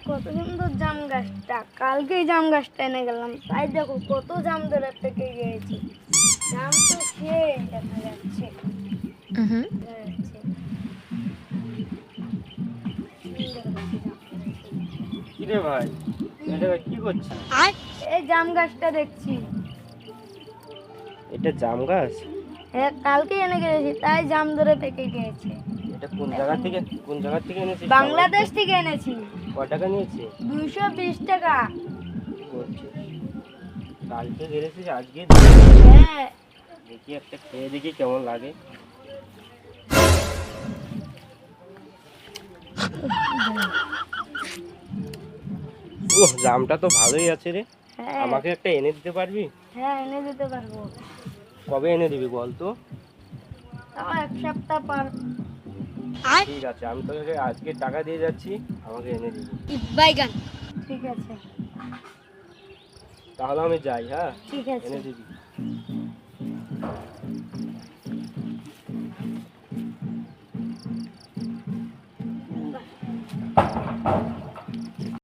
কত সুন্দর জাম গাছটা, কালকেই জাম গাছটা এনে গেলাম, তাই দেখো কত জাম ধরে পেকে গিয়েছে। জাম তো সেই দেখা যাচ্ছে। দেখা যাচ্ছে। সুন্দর হয়েছে জাম। কিরে ভাই, এটা কি করছিস? এই জাম গাছটা দেখছি। এটা জাম গাছ? হ্যাঁ, কালকে এনে গেছি, তাই জাম ধরে পেকে গিয়েছে। এটা কোন জায়গা থেকে এনেছিস? বাংলাদেশ থেকে এনেছি। কয় টাকা নিয়েছে? 220 টাকা। কি বলছিস? কালকে গেছিস আজকে? হ্যাঁ। দেখি একটা খেয়ে দেখি কেমন লাগে। ওহ, জামটা তো ভালোই আছে রে। হ্যাঁ। আমাকে একটা এনে দিতে পারবি? হ্যাঁ, এনে দিতে পারবো। কবে এনে দিবি বল তো? তাও 1 সপ্তাহ পর। ঠিক আছে, আমি তোকে আজকে টাকা দিয়ে যাচ্ছি, আমাকে এনে দিবি। বাইগান। ঠিক আছে। তাহলে আমি যাই, হ্যাঁ? ঠিক আছে। এনে দিবি।